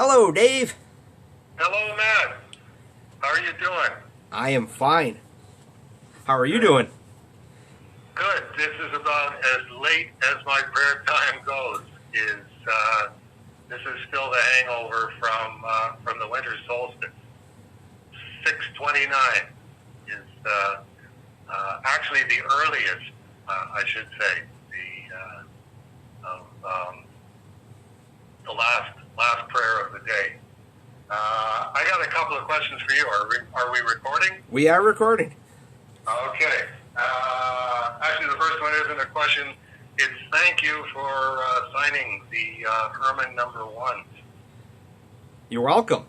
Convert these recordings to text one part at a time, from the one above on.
Hello, Dave. Hello, Matt. How are you doing? I am fine. How are you doing? Good. This is about as late as my prayer time goes. This is still the hangover from the winter solstice. 6:29 is actually the earliest, I should say, the last prayer of the day. I got a couple of questions for you. Are we recording? We are recording. Okay. Actually, the first one isn't a question. It's thank you for signing the Herman number ones. You're welcome.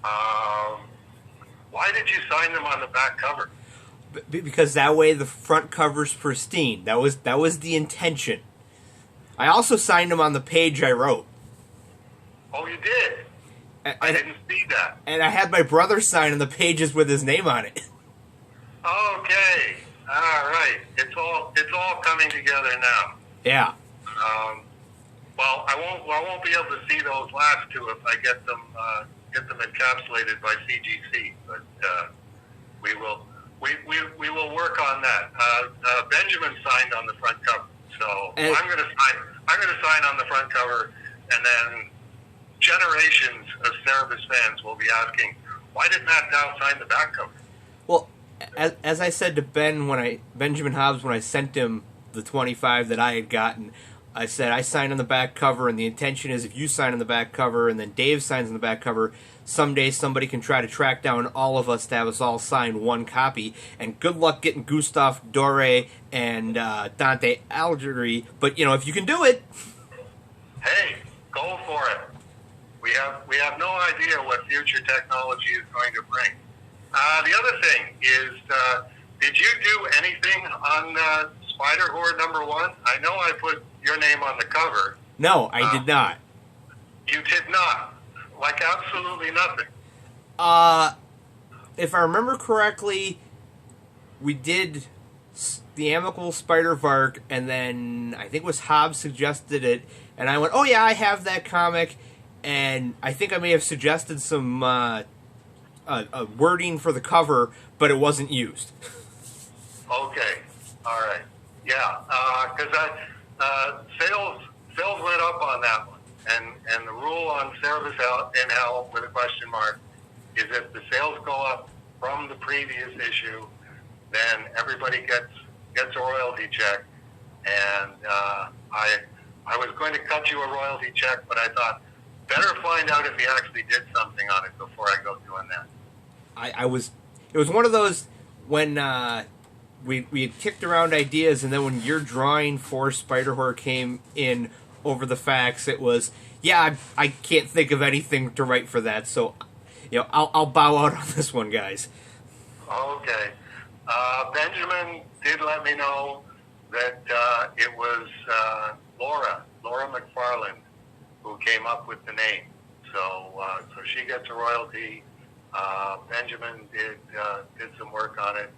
Why did you sign them on the back cover? Because that way the front cover's pristine. That was the intention. I also signed them on the page I wrote. Oh, you did? I didn't see that. And I had my brother sign on the pages with his name on it. Okay. All right. It's all coming together now. Yeah. Well, I won't be able to see those last two if I get them encapsulated by CGC, but we will work on that. Benjamin signed on the front cover, so I'm going to sign on the front cover, and then generations of Cerebus fans will be asking, why did Matt Dow sign the back cover? Well, as I said to Benjamin Hobbs when I sent him the 25 that I had gotten, I said I signed on the back cover, and the intention is if you sign on the back cover and then Dave signs on the back cover, someday somebody can try to track down all of us to have us all sign one copy. And good luck getting Gustav Doré and Dante Alighieri, but if you can do it, hey, go for it. We have no idea what future technology is going to bring. The other thing is, did you do anything on Spider Horde number one? I know I put your name on the cover. No, I did not. You did not? Like absolutely nothing? If I remember correctly, we did the Amicable Spider-Vark, and then I think it was Hobbs suggested it, and I went, oh yeah, I have that comic, and I think I may have suggested some wording for the cover, but it wasn't used. Okay, all right. Yeah, because sales went up on that one, and the rule on Cerebus in Hell with a question mark is if the sales go up from the previous issue, then everybody gets a royalty check, and I was going to cut you a royalty check, but I thought better find out if he actually did something on it before I go doing that. It was one of those when we had kicked around ideas, and then when your drawing for Spider-Horde came in over the facts, it was, yeah, I can't think of anything to write for that, so I'll bow out on this one, guys. Okay. Benjamin did let me know that it was Laura McFarland, who came up with the name. So she gets a royalty. Benjamin did some work on it.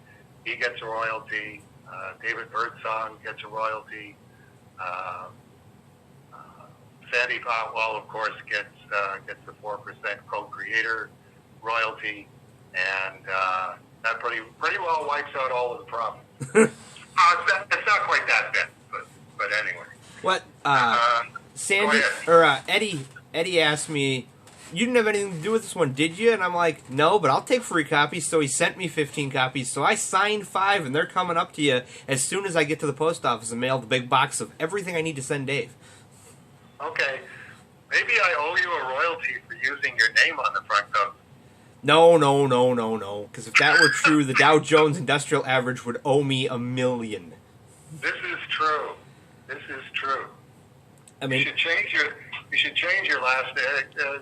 He gets a royalty. David Birdsong gets a royalty. Sandy Potwell, of course, gets the 4% co-creator royalty, and that pretty well wipes out all of the profits. It's not quite that bad, but anyway. What? Sandy or Eddie asked me, you didn't have anything to do with this one, did you? And I'm like, no, but I'll take free copies. So he sent me 15 copies. So I signed 5, and they're coming up to you as soon as I get to the post office and mail the big box of everything I need to send Dave. Okay. Maybe I owe you a royalty for using your name on the front cover. No. Because if that were true, the Dow Jones Industrial Average would owe me $1 million. This is true. I mean, you should change your last name.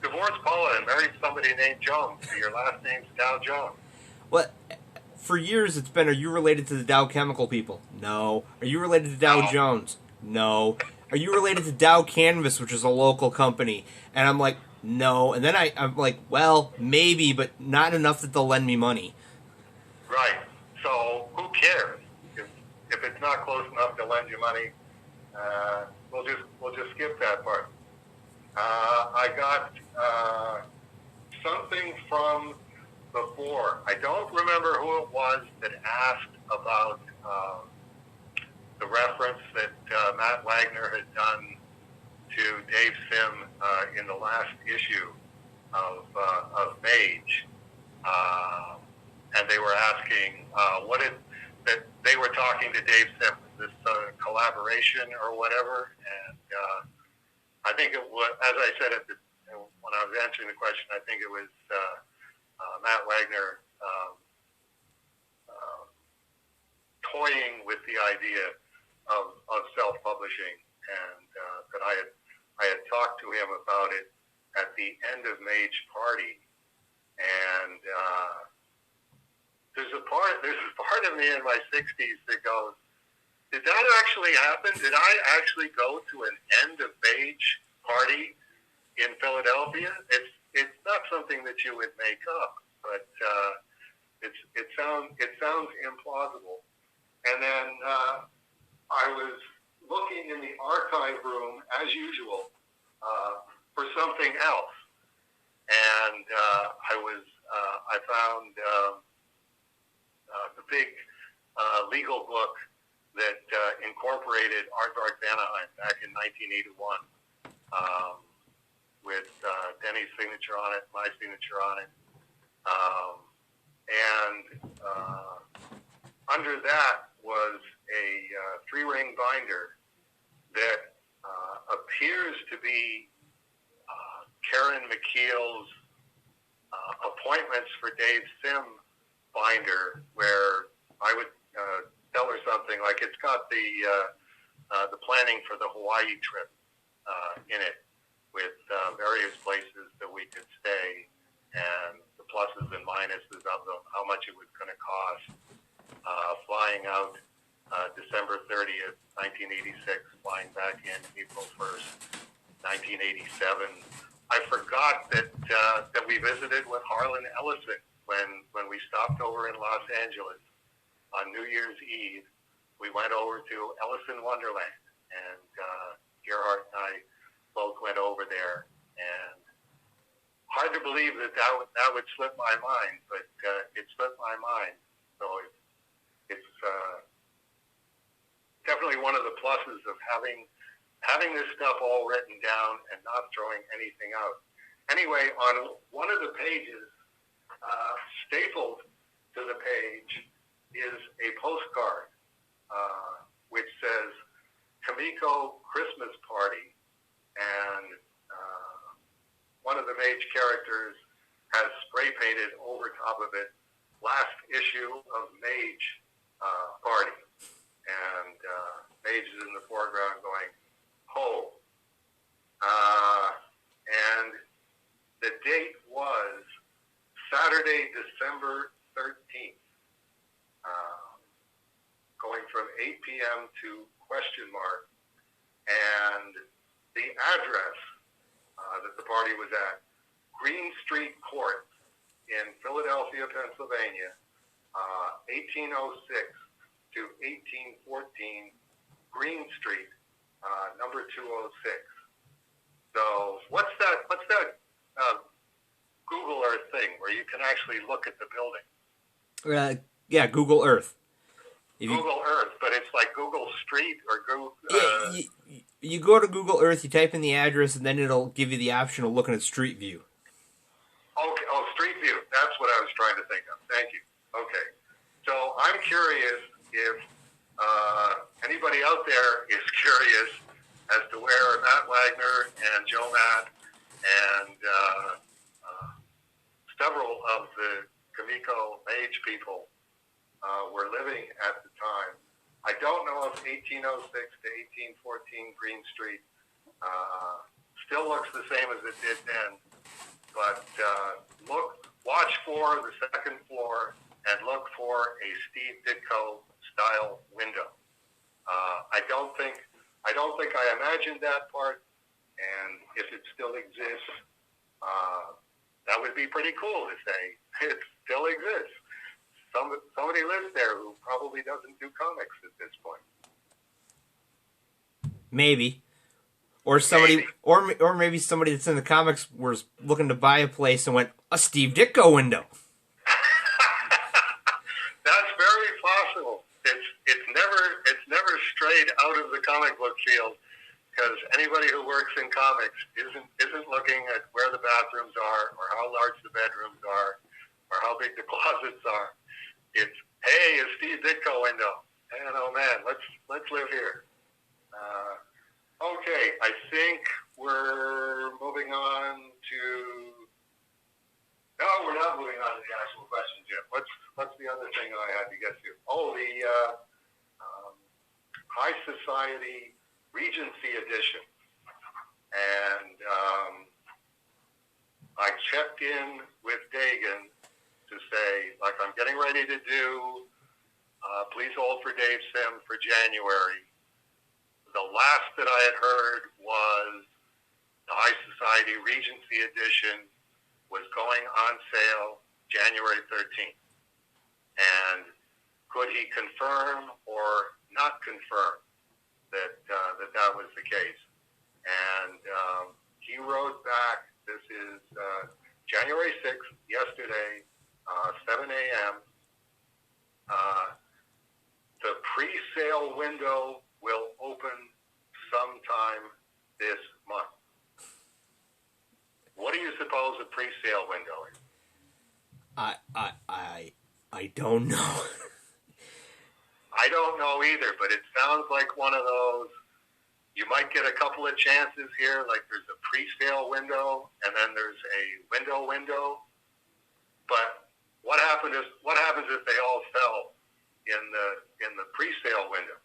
Divorce Paula and marry somebody named Jones. So your last name's Dow Jones. Well, for years it's been, are you related to the Dow Chemical people? No. Are you related to Dow Jones? No. Are you related to Dow Canvas, which is a local company? And I'm like, no. And then I'm like, well, maybe, but not enough that they'll lend me money. Right. So who cares? If it's not close enough to lend you money, we'll just skip that part. I got something from before. I don't remember who it was that asked about the reference that Matt Wagner had done to Dave Sim in the last issue of Mage, and they were asking what it that they were talking to Dave Sim, this collaboration or whatever, and I think it was, as I said when I was answering the question, I think it was Matt Wagner toying with the idea of self-publishing, and that I had talked to him about it at the end of Mage Party, and there's a part of me in my 60s that goes, did that actually happen? Did I actually go to an end of Mage Party in Philadelphia? It's not something that you would make up, but it sounds implausible. And then I was looking in the archive room as usual for something else, and I found the big legal book that incorporated Aardvark Vanaheim back in 1981, with Denny's signature on it, my signature on it, and under that was a three-ring binder that appears to be Karen McKeel's appointments for Dave Sim binder, where I would tell her something like, it's got the planning for the Hawaii trip in it, with various places that we could stay and the pluses and minuses of them, how much it was going to cost, flying out December 30th, 1986, flying back in April 1st, 1987. I forgot that we visited with Harlan Ellison when we stopped over in Los Angeles on New Year's Eve. We went over to Ellison Wonderland, and Gerhardt and I both went over there. And hard to believe that would slip my mind, but it slipped my mind. So it's definitely one of the pluses of having this stuff all written down and not throwing anything out. Anyway, on one of the pages, stapled to the page, is a postcard which says Kamiko Christmas Party, and one of the Mage characters has spray painted over top of it, last issue of Mage Party, and Mage is in the foreground going, ho. And the date was Saturday, December 13th, going from 8 p.m. to ? And the address that the party was at, Green Street Court in Philadelphia, Pennsylvania, 1806 to 1814 Green Street, number 206. So what's that Google Earth thing where you can actually look at the building? Yeah, Google Earth. Google Earth, but it's like Google Street or Google... You go to Google Earth, you type in the address, and then it'll give you the option of looking at Street View. Okay, Street View. That's what I was trying to think of. Thank you. Okay. So I'm curious if anybody out there is curious as to where Matt Wagner and Joe Matt and several of the Kamiko Mage people were living at the time. I don't know if 1806 to 1814 Green Street still looks the same as it did then, but watch for the second floor and look for a Steve Ditko style window. I don't think I imagined that part, and if it still exists, that would be pretty cool to say it still exists. Somebody lives there who probably doesn't do comics at this point. Maybe. Or somebody, or maybe somebody that's in the comics was looking to buy a place and went, a Steve Ditko window. That's very possible. It's never strayed out of the comic book field, because anybody who works in comics isn't looking at where the bathrooms are, or how large the bedrooms are, or how big the closets are. It's, hey, a Steve Ditko window. And oh man, let's live here. Okay, I think we're moving on to. No, we're not moving on to the actual questions yet. What's the other thing that I had to get to? Oh, the High Society Regency edition. And I checked in with Dagan to say, like, I'm getting ready to do Please Hold for Dave Sim for January. The last that I had heard was the High Society Regency edition was going on sale January 13th. And could he confirm or not confirm that that was the case? And he wrote back, this is January 6th, yesterday, 7 a.m. The pre-sale window will open sometime this month. What do you suppose a pre-sale window is? I don't know. I don't know either, but it sounds like one of those, you might get a couple of chances here, like there's a pre-sale window, and then there's a window. But what happens if they all fell in the pre-sale window?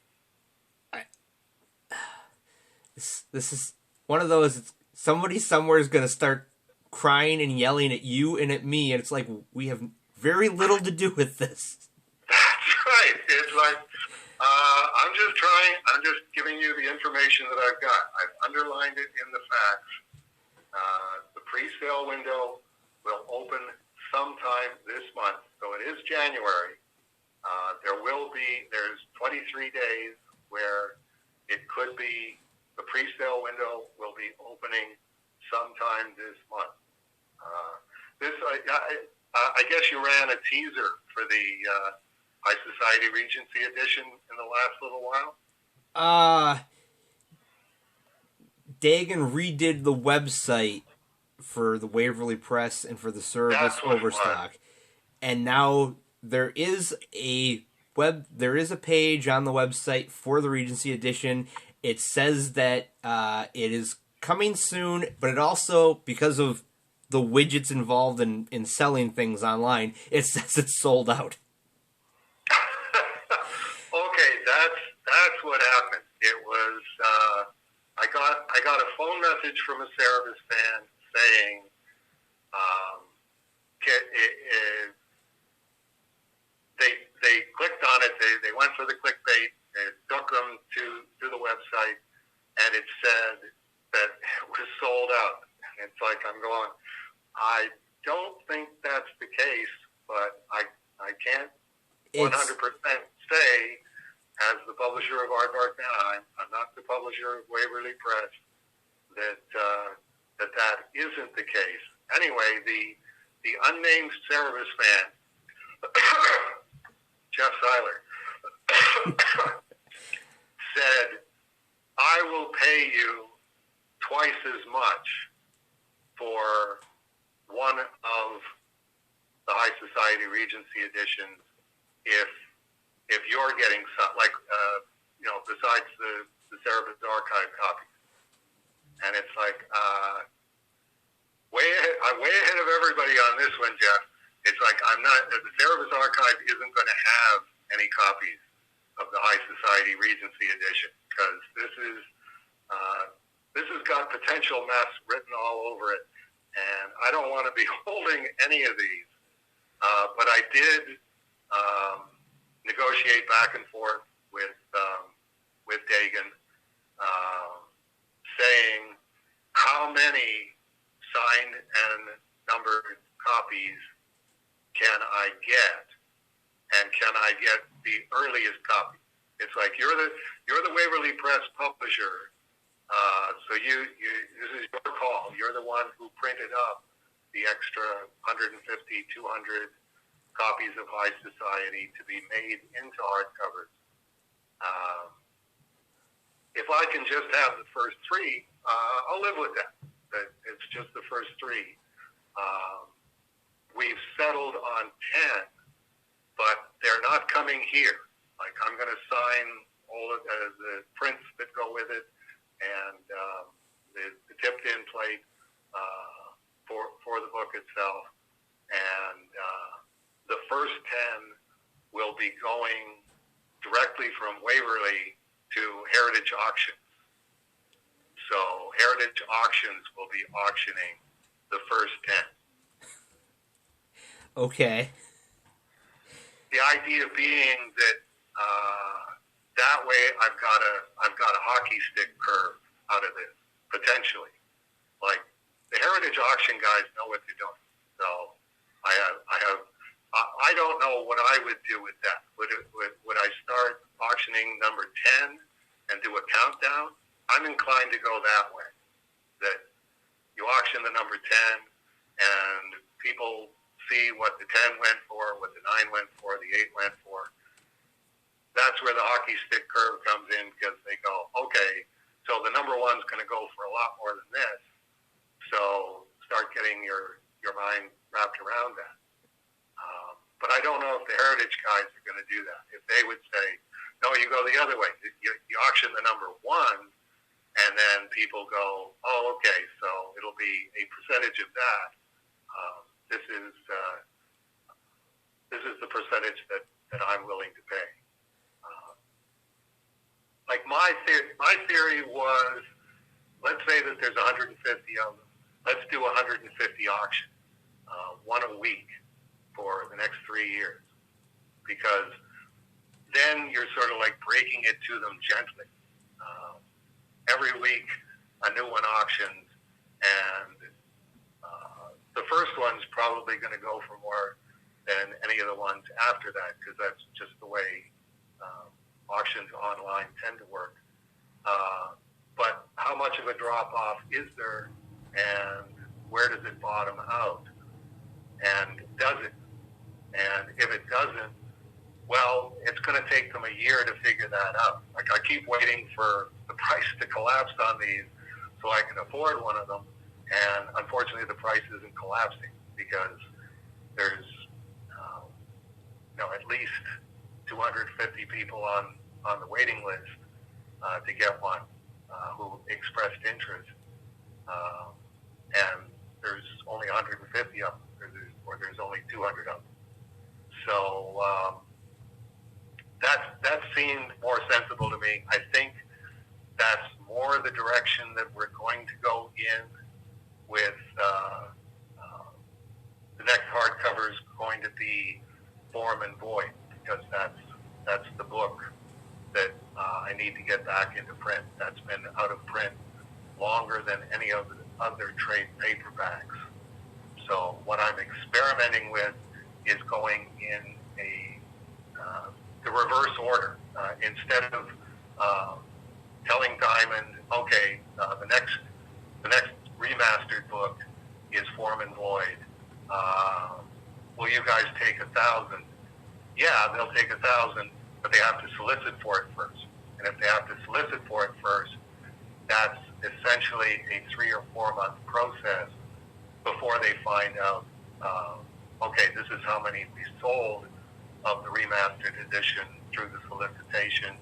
This is one of those, somebody somewhere is going to start crying and yelling at you and at me, and it's like, we have very little to do with this. That's right. It's like, I'm just giving you the information that I've got. I've underlined it in the facts. The pre-sale window will open sometime this month, so it is January. There's 23 days where it could be, the pre-sale window will be opening sometime this month. I guess you ran a teaser for the High Society Regency edition in the last little while? Dagan redid the website for the Waverly Press and for the Service Overstock. And now there is a page on the website for the Regency edition. It says that it is coming soon, but it also, because of the widgets involved in selling things online, it says it's sold out. Okay, that's what happened. It was I got a phone message from a Cerebus fan saying they clicked on it, they went for the clickbait, it took them to the website, and it said that it was sold out. And it's like, I'm going, I don't think that's the case, but I can't 100% say, as the publisher of Aardvark Anaheim, I'm not the publisher of Waverly Press, that isn't the case. Anyway, the unnamed Cerebus fan, Jeff Seiler, said, I will pay you twice as much for one of the High Society Regency editions if you're getting some, like, besides the Cerebus archive copies. And it's like, I'm way ahead of everybody on this one, Jeff. It's like, the Cerebus archive isn't going to have any copies of the High Society Regency edition, because this has got potential mess written all over it, and I don't want to be holding any of these. But I did negotiate back and forth with Dagan, saying how many signed and numbered copies can I get, and can I get the earliest copy? It's like, you're the Waverly Press publisher. So this is your call. You're the one who printed up the extra 150, 200 copies of High Society to be made into hardcovers. If I can just have the first three, I'll live with that. But it's just the first three. We've settled on 10, but they're not coming here. Like, I'm going to sign all of the prints that go with it and the tipped-in plate for the book itself. And the first 10 will be going directly from Waverly to Heritage Auctions. So Heritage Auctions will be auctioning the first 10. Okay. The idea being that that way I've got a hockey stick curve out of this potentially. Like, the Heritage Auction guys know what they're doing. So I don't know what I would do with that. Would I start auctioning number 10 and do a countdown? I'm inclined to go that way. That you auction the number 10 and people see what the 10 went for, what the 9 went for, the 8 went for. That's where the hockey stick curve comes in, because they go, okay, so the number one's going to go for a lot more than this. So start getting your mind wrapped around that. But I don't know if the Heritage guys are going to do that. If they would say, no, you go the other way. You auction the number 1, and then people go, oh, okay, so it'll be a percentage of that. This is the percentage that I'm willing to pay. Like, my theory was, let's say that there's 150 of them. Let's do 150 auctions, one a week for the next 3 years, because then you're sort of like breaking it to them gently. Every week, a new one auctions, and the first one's probably going to go for more than any of the ones after that, because that's just the way auctions online tend to work. But how much of a drop-off is there, and where does it bottom out? And does it? And if it doesn't, well, it's going to take them a year to figure that out. Like, I keep waiting for the price to collapse on these so I can afford one of them, and unfortunately the price isn't collapsing, because there's at least 250 people on the waiting list to get one who expressed interest, and there's only 150 of them, or there's only 200 of them. So that seemed more sensible to me. I think that's more the direction that we're going to go in with. The next hardcover is going to be Form and Void, because that's the book that I need to get back into print. That's been out of print longer than any of the other trade paperbacks. So what I'm experimenting with is going in the reverse order. Instead of telling Diamond, okay, the next remastered book is Form and Void. Will you guys take 1,000? Yeah, they'll take 1,000, but they have to solicit for it first. And if they have to solicit for it first, that's essentially a 3 or 4 month process before they find out, okay, this is how many we sold of the remastered edition through the solicitation.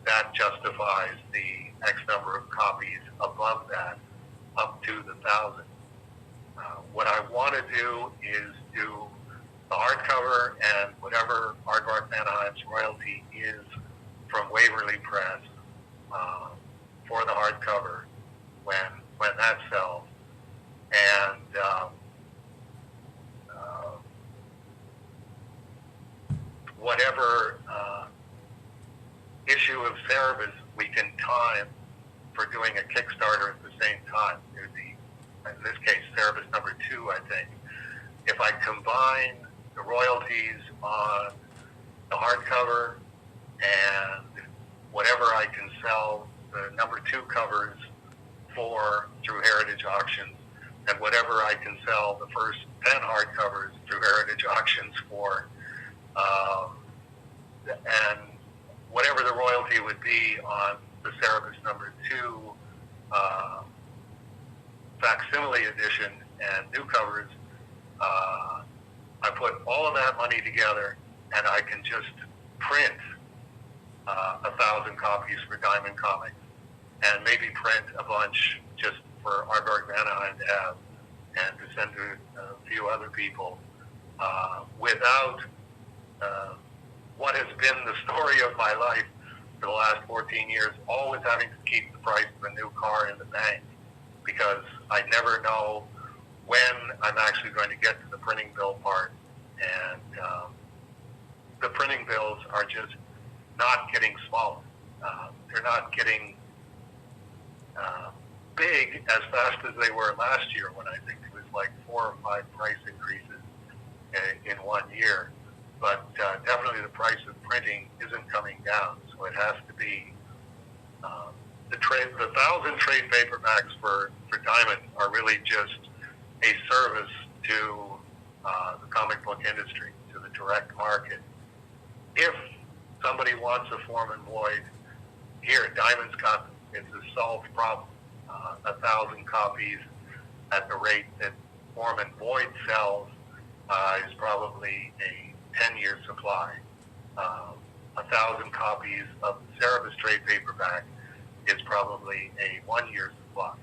That justifies the X number of copies above that, up to the 1,000. What I want to do is do the hardcover and whatever Aardvark Manaheim's royalty is from Waverly Press for the hardcover when that sells, and whatever issue of Cerebus we can time for doing a Kickstarter at the same time. It would be, in this case, Cerebus number 2, I think. If I combine the royalties on the hardcover and whatever I can sell the number 2 covers 4 through Heritage Auctions, and whatever I can sell the first 10 hardcovers through Heritage Auctions for, and whatever the royalty would be on the Cerebus #2 facsimile edition and new covers, I put all of that money together, and I can just print 1,000 copies for Diamond Comics, and maybe print a bunch just for Aardvark Vanaheim to have, and to send to a few other people, without what has been the story of my life for the last 14 years, always having to keep the price of a new car in the bank, because I never know when I'm actually going to get to the printing bill part, and the printing bills are just not getting smaller. They're not getting big as fast as they were last year, when I think it was like 4 or 5 price increases in 1 year. But definitely the price of printing isn't coming down, so it has to be the 1,000 trade paperbacks for Diamond are really just a service to the comic book industry, to the direct market. If somebody wants a Form and Void, here, Diamond's got them. It's a solved problem. 1,000 copies at the rate that Form and Void sells is probably a 10-year supply. 1,000 copies of the Cerebus trade paperback is probably a 1-year supply.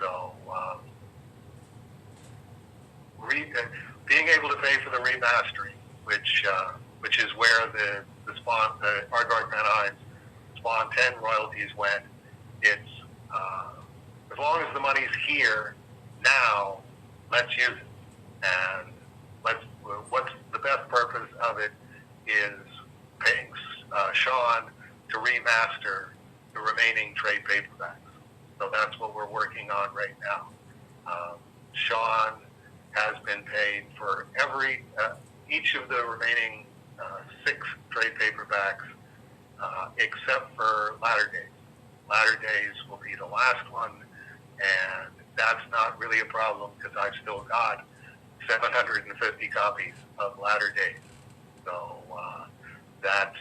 So being able to pay for the remastering, which is where the Aardvark Vanaheim's Spawn 10 royalties went, it's as long as the money's here now, let's use it. And what's the best purpose of it is paying Sean to remaster the remaining trade paperbacks. So that's what we're working on right now. Sean has been paid for each of the remaining 6 trade paperbacks, except for Latter Days. Latter Days will be the last one, and that's not really a problem because I've still got 750 copies of Latter Days. So that's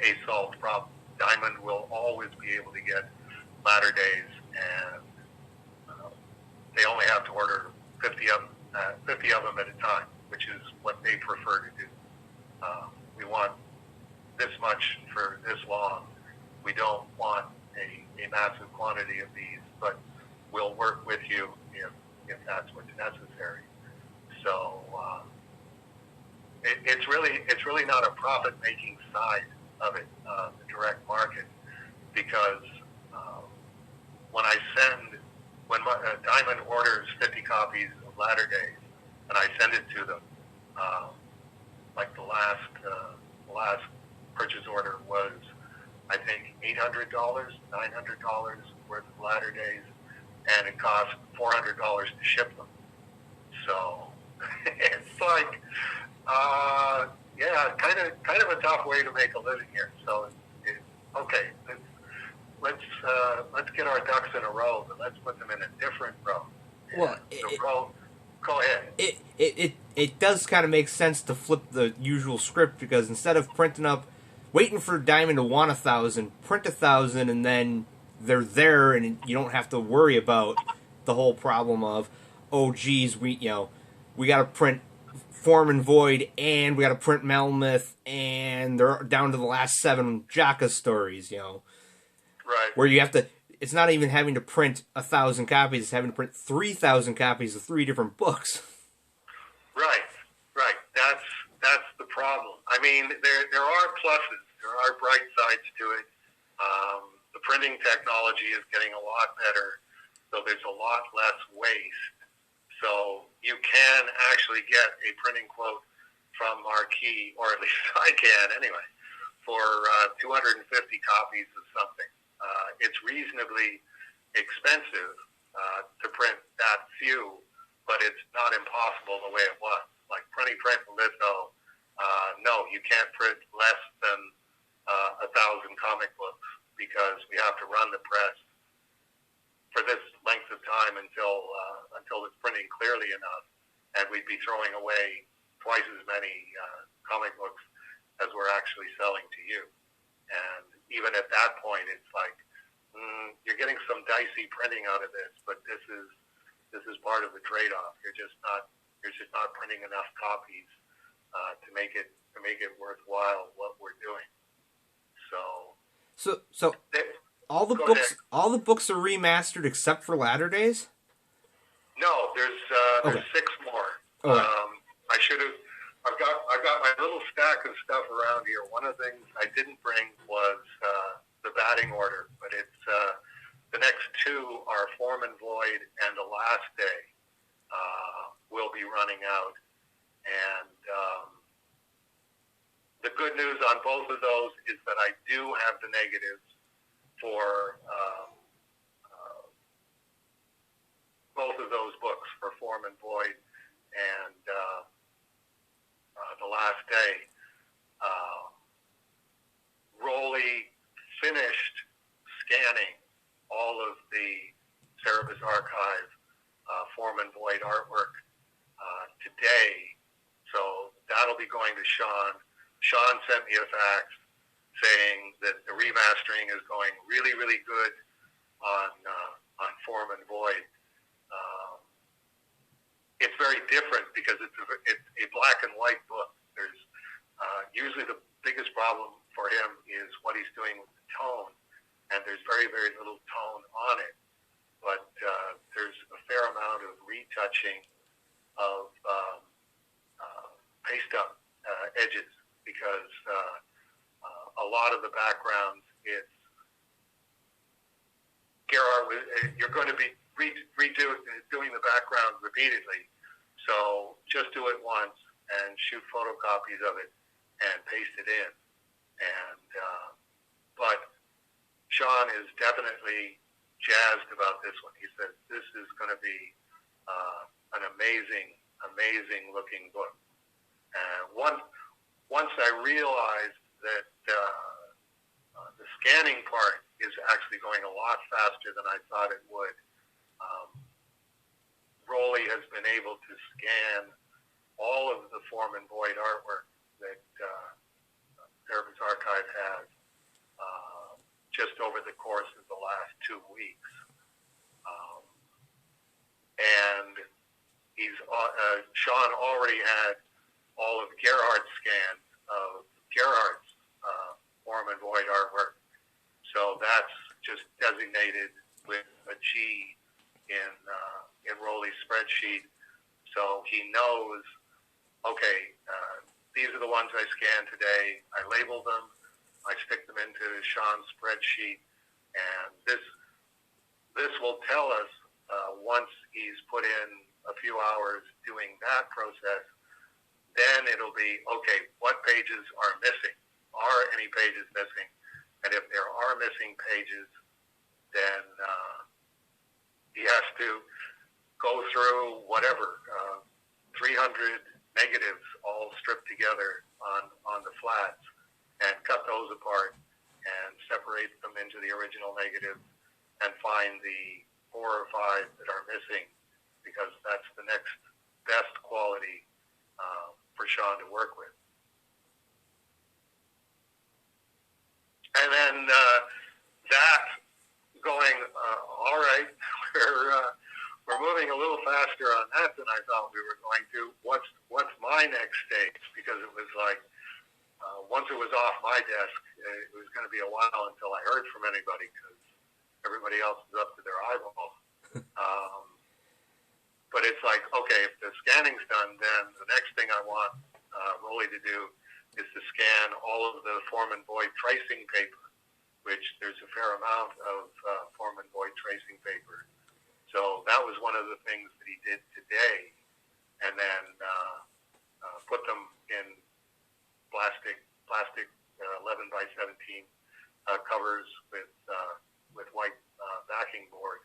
a solved problem. Diamond will always be able to get Latter Days, and they only have to order 50 of them at a time, which is what they prefer to do. We want this much for this long. We don't want a massive quantity of these, but we'll work with you if that's what's necessary. So it's really not a profit-making side of it, the direct market, because when Diamond orders 50 copies of Latter Days, and I send it to them, like the last purchase order was, I think, $800, $900 worth of Latter Days, and it cost $400 to ship them. So it's like, kind of a tough way to make a living here. So okay, let's get our ducks in a row, but let's put them in a different row. Well, go ahead. It does kind of make sense to flip the usual script, because instead of waiting for Diamond to want 1,000, print 1,000, and then they're there, and you don't have to worry about the whole problem of, oh geez, we got to print Form and Void, and we got to print Melmoth, and they're down to the last 7 Jaka stories, Right. Where you have to. It's not even having to print 1,000 copies; it's having to print 3,000 copies of 3 different books. Right. That's the problem. I mean, there are pluses. There are bright sides to it. The printing technology is getting a lot better, so there's a lot less waste. So you can actually get a printing quote from Marquee, or at least I can anyway, for 250 copies of something. It's reasonably expensive to print that few, but it's not impossible the way it was. Like print and litho, no, you can't print less than 1,000 comic books because we have to run the press for this length of time until it's printing clearly enough, and we'd be throwing away twice as many comic books as we're actually selling to you. And even at that point, it's like you're getting some dicey printing out of this, but this is part of the trade-off. You're just not printing enough copies to make it worthwhile what we're doing. So all the books are remastered except for Latter Days? No, there's 6 more. Okay. I've got my little stack of stuff around here. One of the things I didn't bring was the batting order, but it's the next 2 are Form and Void and The Last Day will be running out. And the good news on both of those is that I do have the negatives for both of those books, for Form and Void and The Last Day. Rowley finished scanning all of the Cerebus Archive Form and Void artwork today, so that'll be going to Sean. Sean sent me a fax saying that the remastering is going really, really good on Form and Void. It's very different because it's a black and white book. There's usually the biggest problem for him is what he's doing with the tone, and there's very, very little tone on it. But there's a fair amount of retouching of paste-up edges because a lot of the backgrounds, it's Gerard, you're going to be doing the background repeatedly, so just do it once and shoot photocopies of it and paste it in. And but Sean is definitely jazzed about this one. He says this is going to be an amazing looking book. And once I realized that the scanning part is actually going a lot faster than I thought it would. Rowley has been able to scan all of the Form and Void artwork that Cerebus Archive has just over the course of the last 2 weeks. And Sean already had all of Gerhard's scans of Gerhard's Form and Void artwork. So that's just designated with a G in Rowley's spreadsheet. So he knows, okay, these are the ones I scanned today. I label them. I stick them into Sean's spreadsheet. And this will tell us once he's put in a few hours doing that process, then it'll be, okay, what pages are missing? Are any pages missing? And if there are missing pages, then he has to go through whatever, 300 negatives all stripped together on the flats and cut those apart and separate them into the original negatives and find the 4 or 5 that are missing, because that's the next best quality for Sean to work with. And then that going, all right, we're moving a little faster on that than I thought we were going to. What's my next stage? Because it was like, once it was off my desk, it was going to be a while until I heard from anybody because everybody else is up to their eyeballs. But it's like, okay, if the scanning's done, then the next thing I want Rowley to do is to scan all of the Form and Void tracing paper, which there's a fair amount of Form and Void tracing paper. So that was one of the things that he did today, and then put them in plastic 11 by 17 covers with white backing board,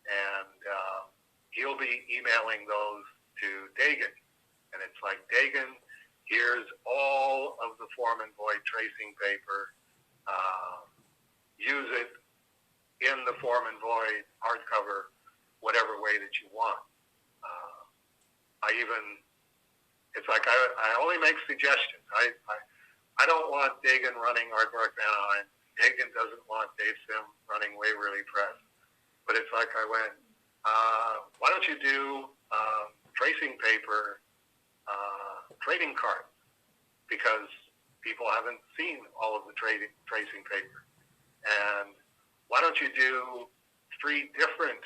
and he'll be emailing those to Dagan, and it's like, Dagan, here's all of the Form and Void tracing paper. use it in the form and void, hardcover, whatever way that you want. It's like I only make suggestions. I don't want Dagan running Aardvark Anaheim. Dagan doesn't want Dave Sim running Waverly Press. But it's like I went, why don't you do tracing paper trading cards? Because people haven't seen all of the tracing paper. And why don't you do 3 different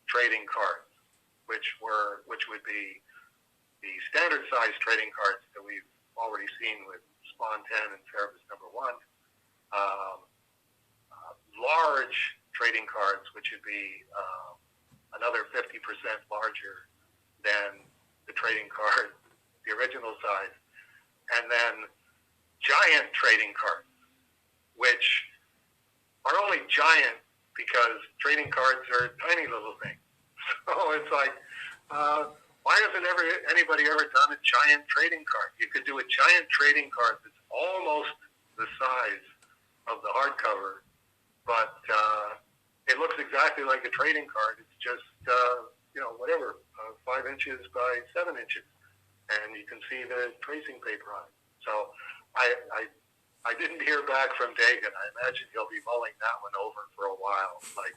trading cards, which would be the standard size trading cards that we've already seen with Spawn 10 and Cerebus number 1, large trading cards, which would be another 50% larger than the trading card, the original size, and then giant trading cards, which are only giant because trading cards are tiny little things. So it's like, why hasn't anybody ever done a giant trading card? You could do a giant trading card that's almost the size of the hardcover, but it looks exactly like a trading card. It's just, 5 inches by 7 inches, and you can see the tracing paper on it. So I didn't hear back from Dagan. I imagine he'll be mulling that one over for a while, like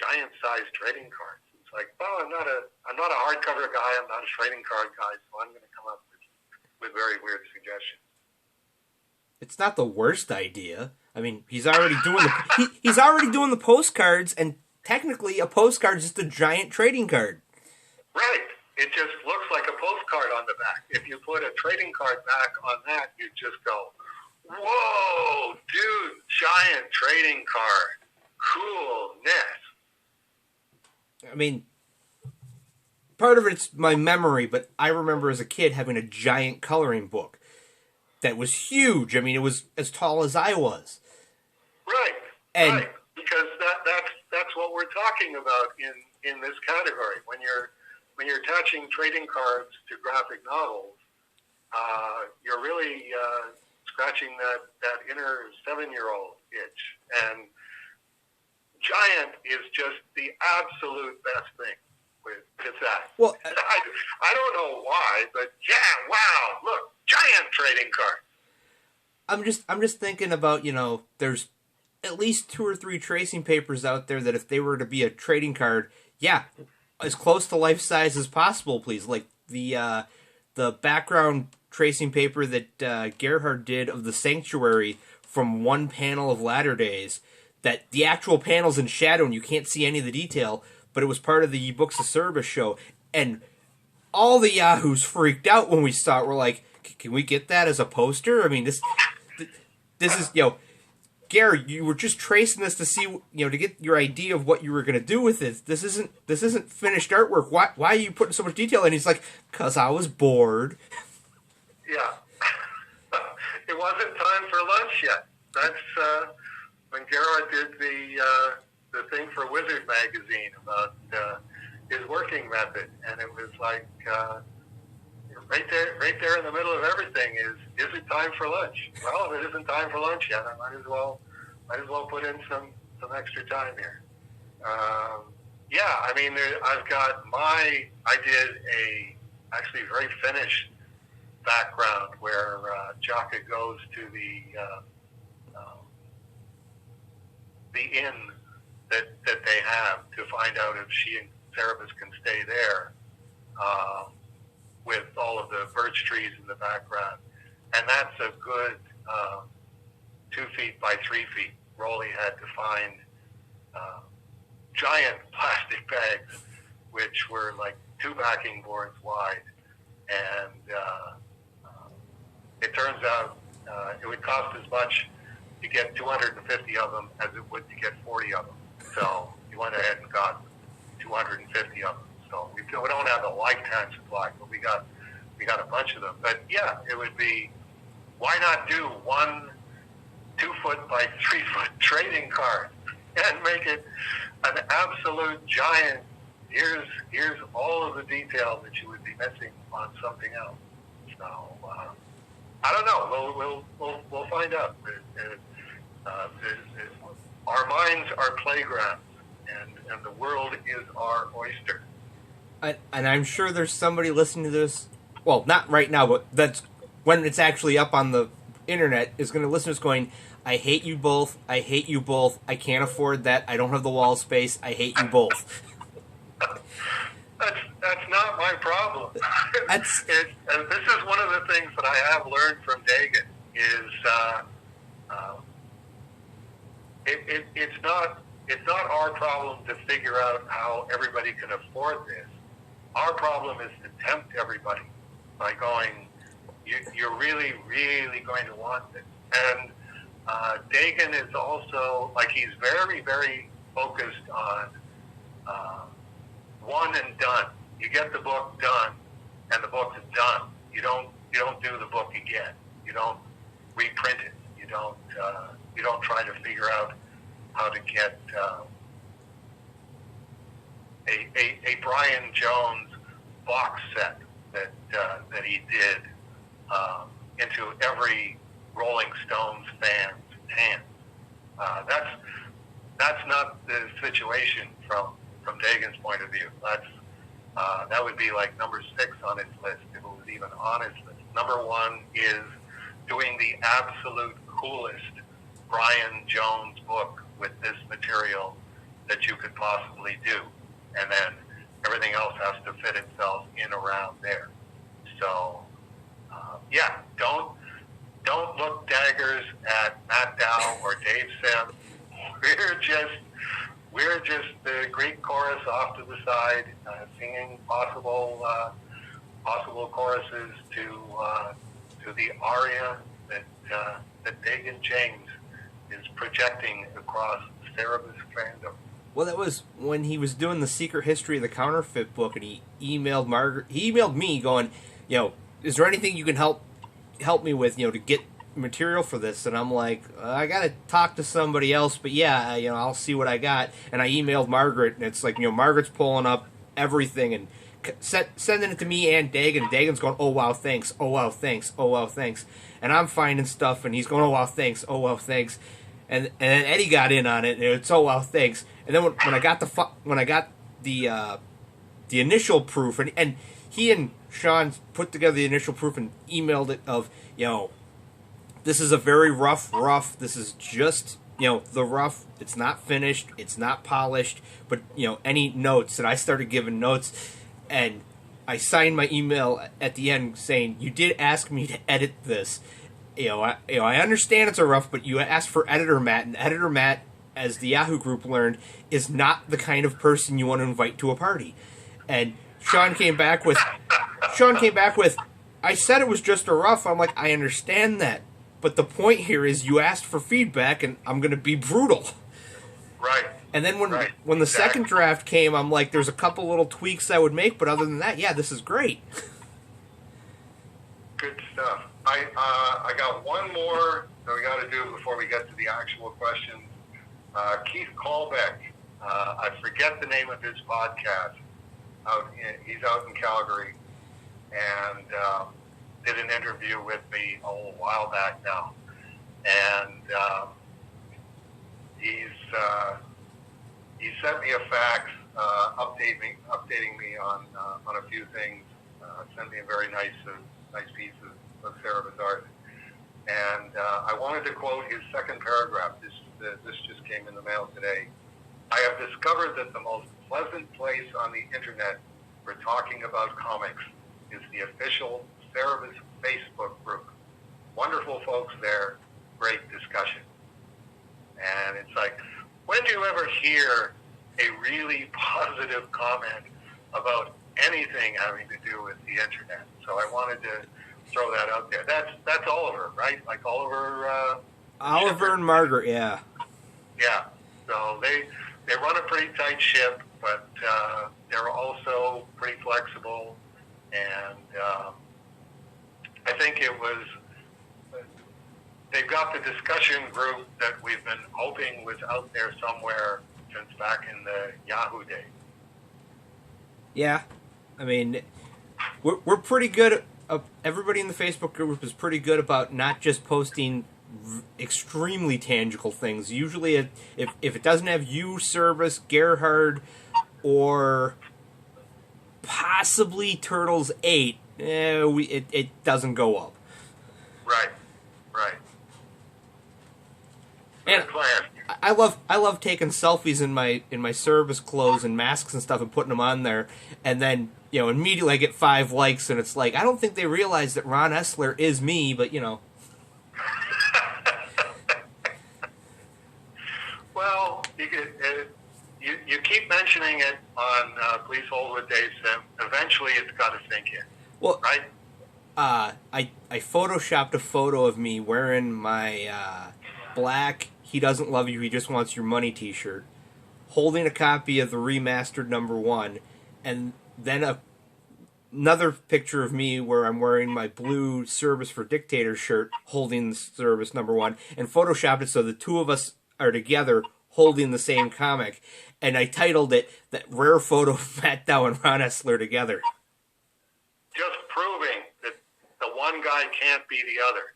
giant-sized trading cards. It's like, well, I'm not a hardcover guy. I'm not a trading card guy, so I'm going to come up with very weird suggestions. It's not the worst idea. I mean, he's already doing he's already doing the postcards, and technically, a postcard is just a giant trading card. Right. It just looks like a postcard on the back. If you put a trading card back on that, you just go, whoa, dude, giant trading card. Coolness. I mean, part of it's my memory, but I remember as a kid having a giant coloring book that was huge. I mean, it was as tall as I was. Right. And right. Because that's what we're talking about in this category. When you're attaching trading cards to graphic novels, you're really scratching that inner 7-year-old itch. And giant is just the absolute best thing with that. Well, I don't know why, but yeah, wow, look, giant trading card. I'm just thinking about, there's at least 2 or 3 tracing papers out there that if they were to be a trading card, yeah, as close to life size as possible, please. Like the background tracing paper that Gerhard did of the Sanctuary from one panel of Latter Days, that the actual panel's in shadow and you can't see any of the detail, but it was part of the Books of Service show, and all the yahoos freaked out when we saw it. We're like, can we get that as a poster? I mean, this is, Gary, you were just tracing this to see, to get your idea of what you were going to do with it. This isn't finished artwork. Why are you putting so much detail in? He's like, 'cause I was bored. Yeah. It wasn't time for lunch yet. That's when Gerhard did the thing for Wizard magazine about his working method, and it was like right there in the middle of everything is it time for lunch? Well, if it isn't time for lunch yet, I might as well put in some extra time here. Yeah, I mean, I did a actually very finished background where Jaka goes to the inn that they have to find out if she and Cerebus can stay there, with all of the birch trees in the background. And that's a good 2 feet by 3 feet. Rowley had to find giant plastic bags, which were like 2 backing boards wide. And it turns out it would cost as much to get 250 of them as it would to get 40 of them. So he went ahead and got 250 of them. So we don't have a lifetime supply, but we got a bunch of them. But yeah, it would be, why not do 1 2-foot by 3-foot trading card and make it an absolute giant? Here's all of the detail that you would be missing on something else. So I don't know. We'll find out. our minds are playgrounds, and the world is our oyster. And I'm sure there's somebody listening to this. Well, not right now, but that's when it's actually up on the internet. Is going to listen to this going, I hate you both. I hate you both. I can't afford that. I don't have the wall space. I hate you both. That's not my problem. And this is one of the things that I have learned from Dagan is it's not our problem to figure out how everybody can afford this. Our problem is to tempt everybody by going, you're really, really going to want this. And Dagan is also, like, he's very, very focused on one and done. You get the book done, and the book is done. You don't do the book again. You don't reprint it. You don't try to figure out how to get a Brian Jones box set that he did into every Rolling Stones fan's hand. That's not the situation from Dagan's point of view. That would be like number 6 on his list if it was even on his list. Number 1 is doing the absolute coolest Brian Jones book with this material that you could possibly do, and then everything else has to fit itself in around there. So, don't look daggers at Matt Dow or Dave Sims. We're just the Greek chorus off to the side, singing possible choruses to the aria that Dagan James is projecting across Cerebus fandom. Well, that was when he was doing the Secret History of the Counterfeit book, and he emailed Margaret. He emailed me going, is there anything you can help me with, to get material for this? And I'm like, I gotta talk to somebody else, but yeah, I'll see what I got. And I emailed Margaret, and it's like, Margaret's pulling up everything and sending it to me and Dagan. And Dagan's going, oh wow, thanks. Oh wow, thanks. Oh wow, thanks. And I'm finding stuff, and he's going, oh wow, thanks. Oh wow, thanks. And then Eddie got in on it, and it's oh wow, thanks. And then when I got the initial proof, and he and Sean put together the initial proof and emailed it of, this is a very rough. This is just, the rough. It's not finished. It's not polished. But, any notes. And I started giving notes. And I signed my email at the end saying, you did ask me to edit this. I understand it's a rough, but you asked for Editor Matt. And Editor Matt, as the Yahoo group learned, is not the kind of person you want to invite to a party. And Sean came back with, I said it was just a rough. I'm like, I understand that. But the point here is you asked for feedback, and I'm going to be brutal. Right. And then when the second draft came, I'm like, there's a couple little tweaks I would make, but other than that, yeah, this is great. Good stuff. I got one more that we got to do before we get to the actual questions. Keith Colbeck, I forget the name of his podcast. He's out in Calgary, and did an interview with me a while back now, and he sent me a fax updating me on a few things. Sent me a very nice piece of Cerebus art, and I wanted to quote his second paragraph. This just came in the mail today. I have discovered that the most pleasant place on the internet for talking about comics is the official Cerebus Facebook group. Wonderful folks there, great discussion. And it's like, when do you ever hear a really positive comment about anything having to do with the internet? So I wanted to throw that out there. That's Oliver, right? Like Oliver and Margaret, yeah. Yeah. So they run a pretty tight ship, but they're also pretty flexible, and I think they've got the discussion group that we've been hoping was out there somewhere since back in the Yahoo days. Yeah, I mean, we're pretty good. Everybody in the Facebook group is pretty good about not just posting extremely tangible things. Usually, if it doesn't have you, Service, Gerhard, or possibly Turtles 8, it doesn't go up. Right. And Good plan. I love taking selfies in my service clothes and masks and stuff and putting them on there, and then immediately I get 5 likes, and it's like I don't think they realize that Ron Essler is me, but Well, you keep mentioning it on Please Hold with Dave Sim. Eventually, it's got to sink in. Well, right? I photoshopped a photo of me wearing my black "He Doesn't Love You, He Just Wants Your Money" T-shirt, holding a copy of the remastered #1, and then another picture of me where I'm wearing my blue Service for Dictator shirt, holding the Service #1, and photoshopped it so the two of us are together holding the same comic, and I titled it "That Rare Photo of Matt Dow and Ron Essler Together." Just proving that the one guy can't be the other.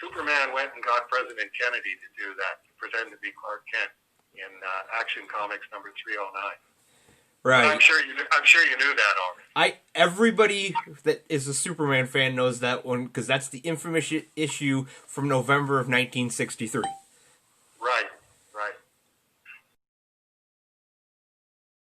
Superman went and got President Kennedy to do that, to pretend to be Clark Kent in Action Comics #309. Right. I'm sure you knew that already. Everybody that is a Superman fan knows that one because that's the infamous issue from November of 1963.